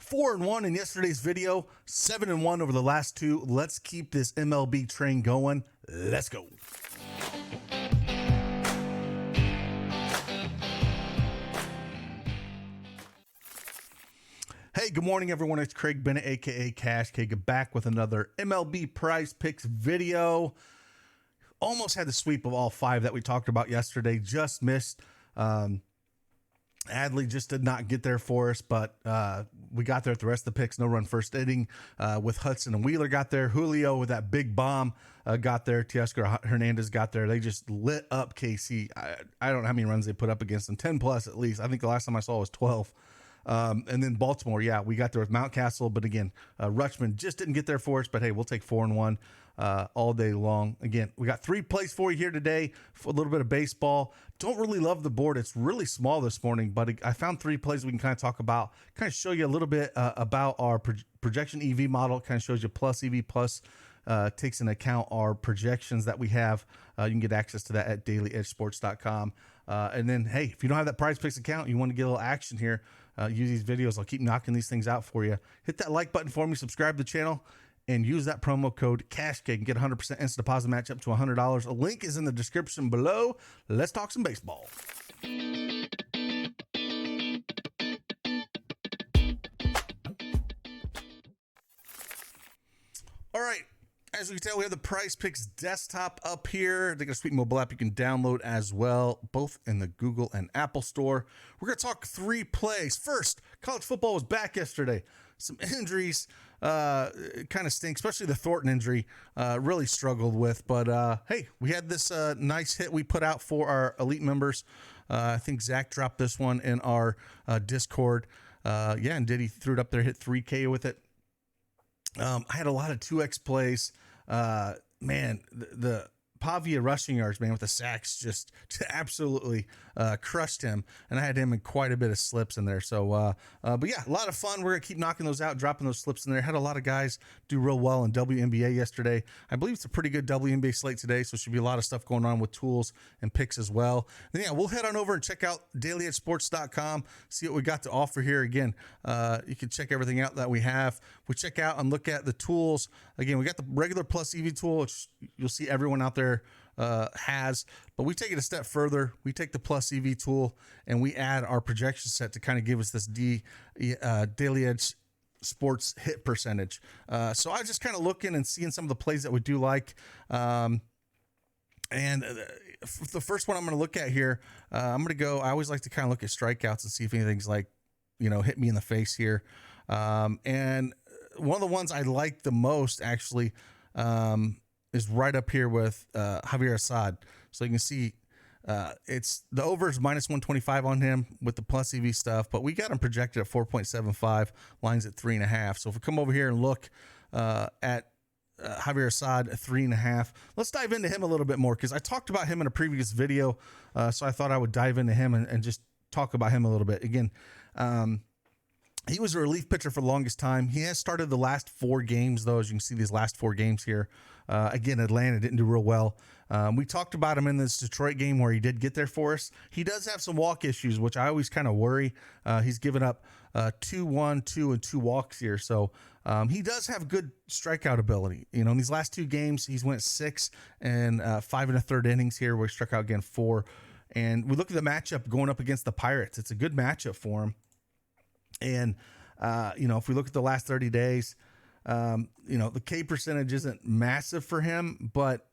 4-1 in yesterday's video, 7-1 over the last two. Let's keep this MLB train going. Let's go. Hey, good morning, everyone. It's Craig Bennett, aka Cash K, back with another MLB Prizepicks video. Almost had the sweep of all five that we talked about yesterday. Just missed. Adley just did not get there for us, but we got there at the rest of the picks. No run first inning with Hudson and Wheeler got there. Julio with that big bomb got there. Teoscar Hernandez got there. They just lit up KC. I don't know how many runs they put up against them. 10 plus at least. I think the last time I saw was 12. And then Baltimore, yeah, we got there with Mountcastle, but again, Rutschman just didn't get there for us. But hey, we'll take 4-1 all day long. Again, we got 3 plays for you here today. For a little bit of baseball. Don't really love the board. It's really small this morning, but I found 3 plays we can kind of talk about. Kind of show you a little bit about our projection EV model. Kind of shows you plus EV plus. Takes into account our projections that we have. You can get access to that at dailyedgesports.com. And then, hey, if you don't have that PrizePicks account, you want to get a little action here, use these videos. I'll keep knocking these things out for you. Hit that like button for me, subscribe to the channel, and use that promo code CashCake and get 100% instant deposit match up to $100. A link is in the description below. Let's talk some baseball. All right. As we can tell, we have the PrizePicks desktop up here. They got a sweet mobile app you can download as well, both in the Google and Apple store. We're going to talk 3 plays. First, college football was back yesterday. Some injuries kind of stink, especially the Thornton injury. Really struggled with. But, hey, we had this nice hit we put out for our elite members. I think Zach dropped this one in our Discord. Yeah, and Diddy threw it up there, hit 3K with it. I had a lot of 2X plays. Man, the Pavia rushing yards, man, with the sacks just absolutely crushed him. And I had him in quite a bit of slips in there. So, but yeah, a lot of fun. We're going to keep knocking those out, dropping those slips in there. Had a lot of guys do real well in WNBA yesterday. I believe it's a pretty good WNBA slate today. So should be a lot of stuff going on with tools and picks as well. And yeah, we'll head on over and check out dailyedgesports.com, see what we got to offer here. Again, you can check everything out that we have. We check out and look at the tools. Again, we got the regular plus EV tool, which you'll see everyone out there has, but we take it a step further. We take the plus EV tool and we add our projection set to kind of give us this Daily Edge Sports hit percentage. So I was just kind of looking and seeing some of the plays that we do like. And the first one I'm going to look at here, I'm going to go, I always like to kind of look at strikeouts and see if anything's like, hit me in the face here. And one of the ones I like the most actually, is right up here with Javier Assad. So you can see it's the over is minus 125 on him with the plus EV stuff, but we got him projected at 4.75, lines at 3.5. So if we come over here and look at Javier Assad at 3.5, let's dive into him a little bit more because I talked about him in a previous video. So I thought I would dive into him and just talk about him a little bit. Again, he was a relief pitcher for the longest time. He has started the last 4 games, though, as you can see these last 4 games here. Again, Atlanta didn't do real well. We talked about him in this Detroit game where he did get there for us. He does have some walk issues, which I always kind of worry. He's given up 2 walks here. So he does have good strikeout ability. In these last 2 games, he's went 6 and 5 1/3 innings here where he struck out again 4. And we look at the matchup going up against the Pirates. It's a good matchup for him. And, if we look at the last 30 days, the K percentage isn't massive for him, but,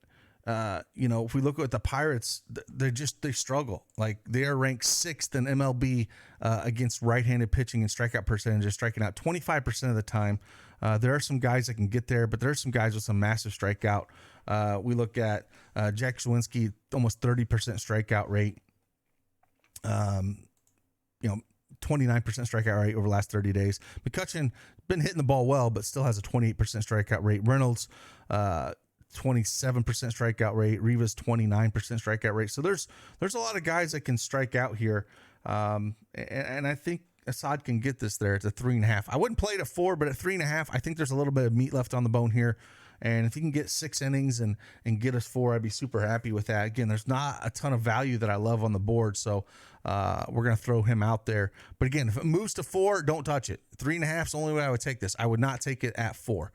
if we look at the Pirates, they struggle. Like they are ranked 6th in MLB against right-handed pitching and strikeout percentage, striking out 25% of the time. There are some guys that can get there, but there are some guys with some massive strikeout. We look at Jack Szwinski, almost 30% strikeout rate. 29% strikeout rate over the last 30 days. McCutcheon been hitting the ball well, but still has a 28% strikeout rate. Reynolds, 27% strikeout rate. Rivas, 29% strikeout rate. So there's a lot of guys that can strike out here. And I think Assad can get this there. It's a 3.5. I wouldn't play it at 4, but at 3.5, I think there's a little bit of meat left on the bone here. And if he can get 6 innings and get us 4, I'd be super happy with that. Again, there's not a ton of value that I love on the board, so we're going to throw him out there. But again, if it moves to 4, don't touch it. 3.5 is the only way I would take this. I would not take it at 4.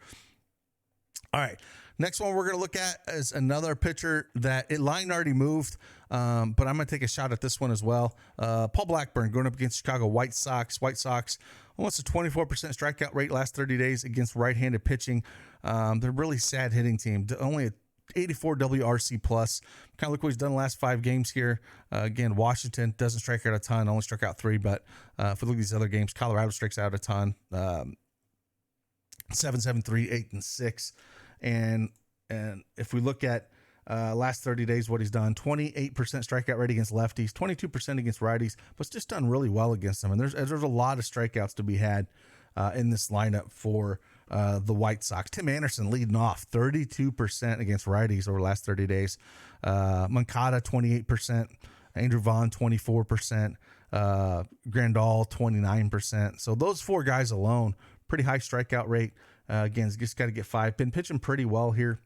All right. Next one we're going to look at is another pitcher that line already moved, but I'm going to take a shot at this one as well. Paul Blackburn going up against Chicago White Sox. White Sox almost a 24% strikeout rate last 30 days against right-handed pitching. They're a really sad hitting team. Only a 84 WRC plus. Kind of look what he's done the last 5 games here. Again, Washington doesn't strike out a ton, only struck out 3, but if we look at these other games, Colorado strikes out a ton. 7-7-3, 8-6. And if we look at last 30 days, what he's done, 28% strikeout rate against lefties, 22% against righties, but it's just done really well against them. And there's a lot of strikeouts to be had in this lineup for the White Sox. Tim Anderson leading off, 32% against righties over the last 30 days. Moncada, 28%. Andrew Vaughn, 24%. Grandal, 29%. So those 4 guys alone, pretty high strikeout rate. Again, just got to get 5. Been pitching pretty well here.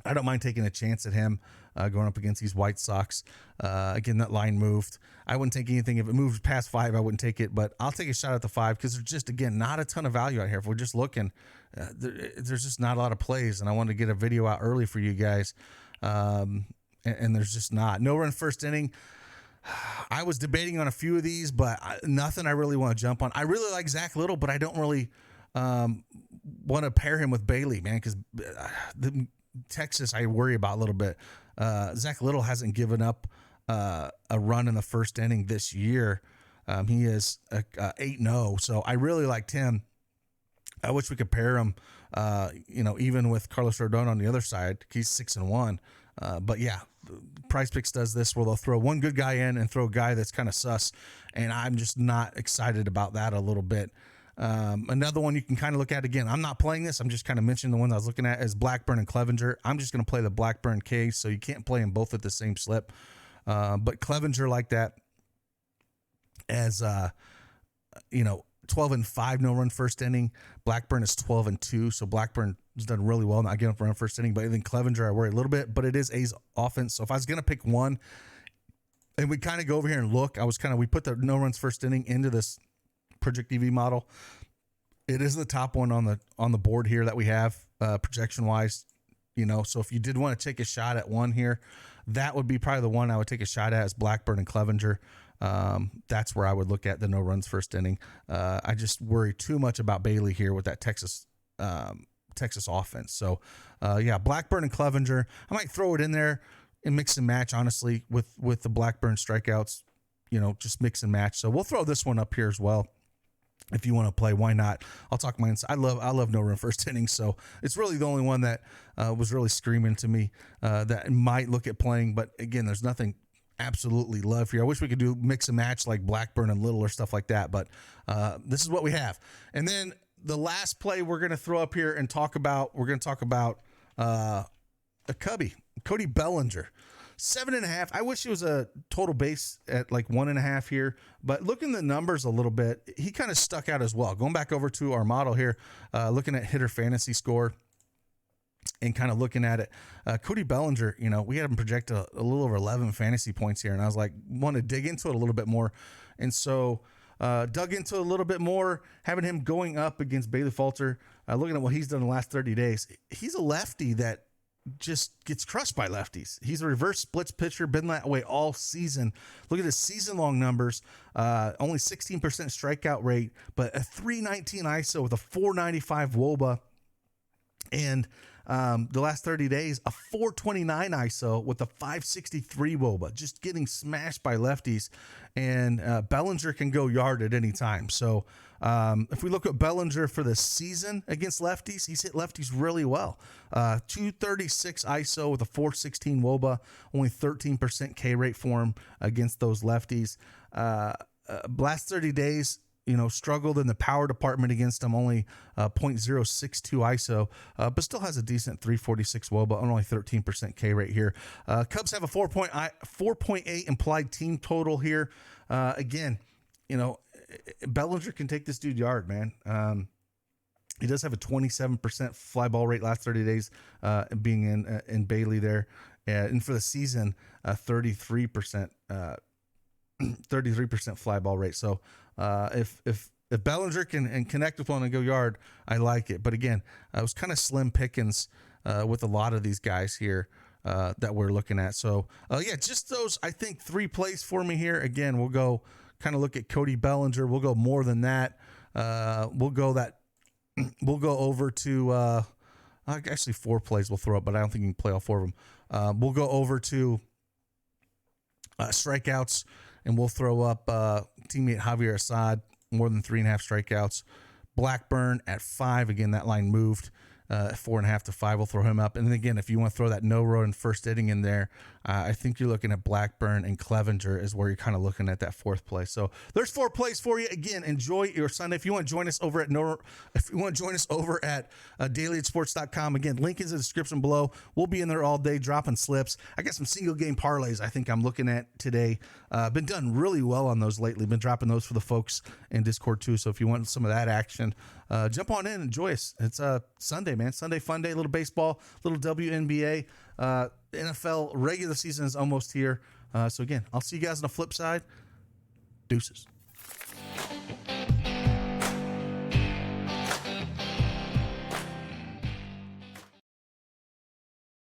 I don't mind taking a chance at him going up against these White Sox. Again, that line moved. I wouldn't take anything. If it moved past 5, I wouldn't take it. But I'll take a shot at the 5 because there's just, again, not a ton of value out here. If we're just looking, there's just not a lot of plays. And I wanted to get a video out early for you guys. And there's just not. No run first inning. I was debating on a few of these, but nothing I really want to jump on. I really like Zach Little, but I don't really want to pair him with Bailey, man, because the Texas I worry about a little bit. Zach Little hasn't given up a run in the first inning this year. He is 8-0, so I really liked him. I wish we could pair him, even with Carlos Rodon on the other side. He's 6-1. But yeah, PrizePicks does this where they'll throw one good guy in and throw a guy that's kind of sus, and I'm just not excited about that a little bit. Another one you can kind of look at, again, I'm not playing this, I'm just kind of mentioning the one I was looking at, is Blackburn and Clevenger. I'm just going to play the Blackburn case, so you can't play them both at the same slip. But Clevenger like that as 12-5 no run first inning. Blackburn is 12-2, so Blackburn has done really well not getting up run first inning. But I think Clevenger I worry a little bit, but it is A's offense. So if I was going to pick one, and we kind of go over here and look, we put the no runs first inning into this Project EV model. It is the top one on the board here that we have projection wise. So if you did want to take a shot at one here, that would be probably the one I would take a shot at, is Blackburn and Clevenger. That's where I would look at the no runs first inning. I just worry too much about Bailey here with that Texas offense. So Blackburn and Clevenger. I might throw it in there and mix and match, honestly, with the Blackburn strikeouts. Just mix and match. So we'll throw this one up here as well. If you want to play, why not? I'll talk my inside. I love no run first inning, so it's really the only one that was really screaming to me that I might look at playing. But again, there's nothing absolutely love here. I wish we could do mix and match like Blackburn and Little or stuff like that, but this is what we have. And then the last play we're going to throw up here and talk about, a Cody Bellinger. 7.5. I wish it was a total base at like 1.5 here, but looking at the numbers a little bit, he kind of stuck out as well. Going back over to our model here, looking at hitter fantasy score and kind of looking at it, Cody Bellinger, we had him project a little over 11 fantasy points here, and I was like, want to dig into it a little bit more, and so dug into it a little bit more, having him going up against Bailey Falter, looking at what he's done in the last 30 days. He's a lefty that just gets crushed by lefties. He's a reverse splits pitcher, been that way all season. Look at his season-long numbers. Only 16% strikeout rate, but a 319 ISO with a 495 WOBA. And the last 30 days, a 429 ISO with a 563 WOBA. Just getting smashed by lefties. And Bellinger can go yard at any time. So if we look at Bellinger for the season against lefties, he's hit lefties really well. 236 ISO with a 416 WOBA, only 13% K rate for him against those lefties. Last 30 days, struggled in the power department against him, only 0.062 ISO, but still has a decent 346 WOBA and only 13% K rate here. Cubs have a 4.8 implied team total here. Again, Bellinger can take this dude yard, man. He does have a 27% fly ball rate last 30 days, being in Bailey there, and for the season, 33%, 33% fly ball rate. So if Bellinger can connect with one and go yard, I like it. But again, it was kind of slim pickings with a lot of these guys here that we're looking at. So yeah, just those, I think, 3 plays for me here. Again, we'll go kind of look at Cody Bellinger. We'll go more than that. We'll go over to actually 4 plays we'll throw up, but I don't think you can play all 4 of them. We'll go over to strikeouts, and we'll throw up teammate Javier Assad, more than 3.5 strikeouts. Blackburn at 5. Again, that line moved. 4.5 to 5. We'll throw him up. And then again, if you want to throw that no road in first inning in there, I think you're looking at Blackburn and Clevenger is where you're kind of looking at that 4th play. So there's 4 plays for you. Again, enjoy your Sunday. If you want to join us over at dailysports.com, again, link is in the description below. We'll be in there all day dropping slips. I got some single game parlays I think I'm looking at today. Been done really well on those lately. Been dropping those for the folks in Discord too. So if you want some of that action, jump on in and enjoy us. It's Sunday, man. Sunday fun day. A little baseball, a little WNBA. NFL regular season is almost here. So again, I'll see you guys on the flip side. Deuces.